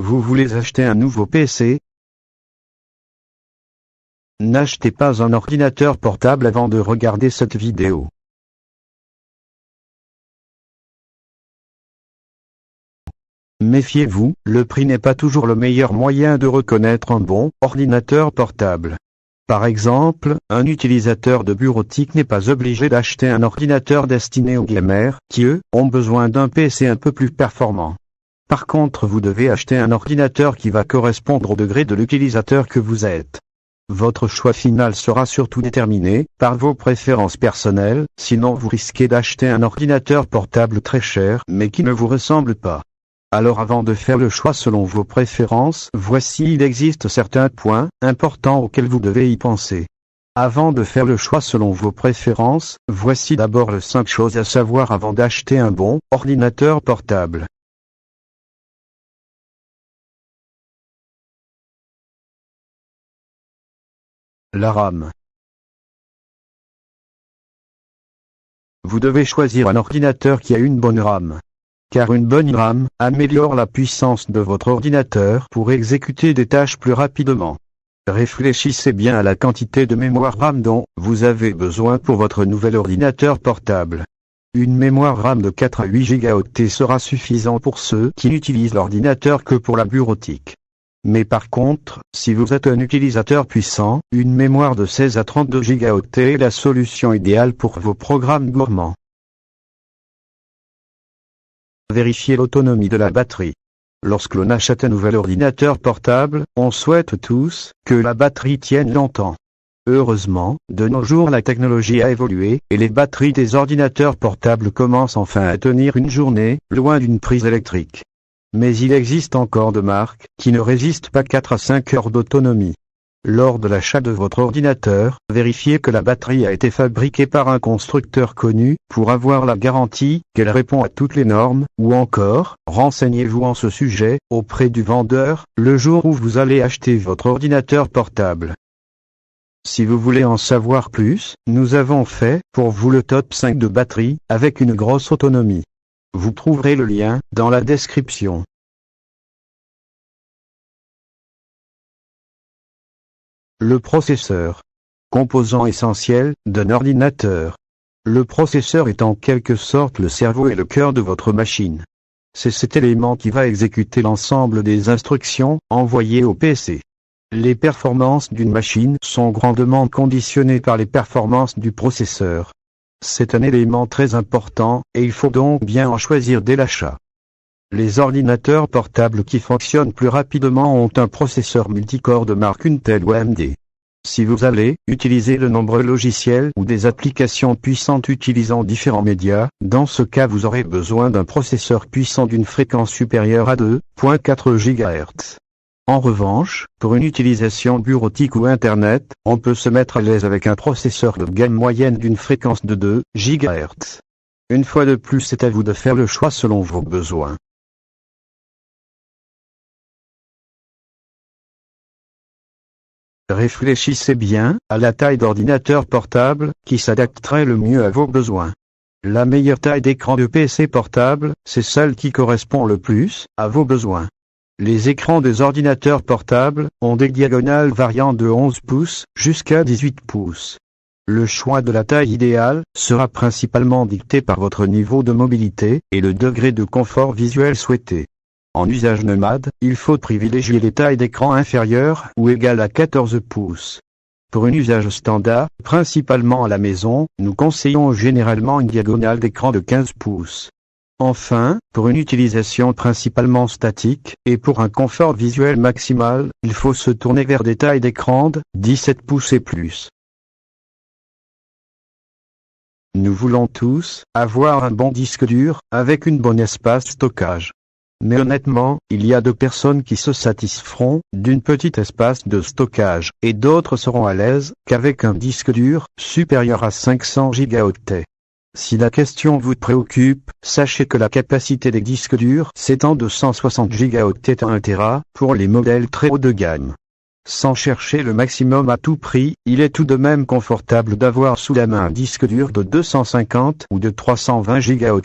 Vous voulez acheter un nouveau PC? N'achetez pas un ordinateur portable avant de regarder cette vidéo. Méfiez-vous, le prix n'est pas toujours le meilleur moyen de reconnaître un bon ordinateur portable. Par exemple, un utilisateur de bureautique n'est pas obligé d'acheter un ordinateur destiné aux gamers, qui eux, ont besoin d'un PC un peu plus performant. Par contre, vous devez acheter un ordinateur qui va correspondre au degré de l'utilisateur que vous êtes. Votre choix final sera surtout déterminé par vos préférences personnelles, sinon vous risquez d'acheter un ordinateur portable très cher mais qui ne vous ressemble pas. Alors avant de faire le choix selon vos préférences, voici il existe certains points importants auxquels vous devez y penser. Avant de faire le choix selon vos préférences, voici d'abord les 5 choses à savoir avant d'acheter un bon ordinateur portable. La RAM. Vous devez choisir un ordinateur qui a une bonne RAM. Car une bonne RAM améliore la puissance de votre ordinateur pour exécuter des tâches plus rapidement. Réfléchissez bien à la quantité de mémoire RAM dont vous avez besoin pour votre nouvel ordinateur portable. Une mémoire RAM de 4 à 8 Go sera suffisant pour ceux qui n'utilisent l'ordinateur que pour la bureautique. Mais par contre, si vous êtes un utilisateur puissant, une mémoire de 16 à 32 Go est la solution idéale pour vos programmes gourmands. Vérifiez l'autonomie de la batterie. Lorsque l'on achète un nouvel ordinateur portable, on souhaite tous que la batterie tienne longtemps. Heureusement, de nos jours la technologie a évolué, et les batteries des ordinateurs portables commencent enfin à tenir une journée, loin d'une prise électrique. Mais il existe encore de marques qui ne résistent pas 4 à 5 heures d'autonomie. Lors de l'achat de votre ordinateur, vérifiez que la batterie a été fabriquée par un constructeur connu, pour avoir la garantie qu'elle répond à toutes les normes, ou encore, renseignez-vous en ce sujet, auprès du vendeur, le jour où vous allez acheter votre ordinateur portable. Si vous voulez en savoir plus, nous avons fait, pour vous le top 5 de batterie, avec une grosse autonomie. Vous trouverez le lien dans la description. Le processeur. Composant essentiel d'un ordinateur. Le processeur est en quelque sorte le cerveau et le cœur de votre machine. C'est cet élément qui va exécuter l'ensemble des instructions envoyées au PC. Les performances d'une machine sont grandement conditionnées par les performances du processeur. C'est un élément très important, et il faut donc bien en choisir dès l'achat. Les ordinateurs portables qui fonctionnent plus rapidement ont un processeur multicore de marque Intel ou AMD. Si vous allez utiliser de nombreux logiciels ou des applications puissantes utilisant différents médias, dans ce cas vous aurez besoin d'un processeur puissant d'une fréquence supérieure à 2,4 GHz. En revanche, pour une utilisation bureautique ou Internet, on peut se mettre à l'aise avec un processeur de gamme moyenne d'une fréquence de 2 GHz. Une fois de plus, c'est à vous de faire le choix selon vos besoins. Réfléchissez bien à la taille d'ordinateur portable qui s'adapterait le mieux à vos besoins. La meilleure taille d'écran de PC portable, c'est celle qui correspond le plus à vos besoins. Les écrans des ordinateurs portables ont des diagonales variant de 11 pouces jusqu'à 18 pouces. Le choix de la taille idéale sera principalement dicté par votre niveau de mobilité et le degré de confort visuel souhaité. En usage nomade, il faut privilégier les tailles d'écran inférieures ou égales à 14 pouces. Pour un usage standard, principalement à la maison, nous conseillons généralement une diagonale d'écran de 15 pouces. Enfin, pour une utilisation principalement statique, et pour un confort visuel maximal, il faut se tourner vers des tailles d'écran de 17 pouces et plus. Nous voulons tous avoir un bon disque dur, avec une bonne espace stockage. Mais honnêtement, il y a de personnes qui se satisferont d'une petite espace de stockage, et d'autres seront à l'aise qu'avec un disque dur supérieur à 500 Go. Si la question vous préoccupe, sachez que la capacité des disques durs s'étend de 160 Go à 1 Tera pour les modèles très haut de gamme. Sans chercher le maximum à tout prix, il est tout de même confortable d'avoir sous la main un disque dur de 250 ou de 320 Go.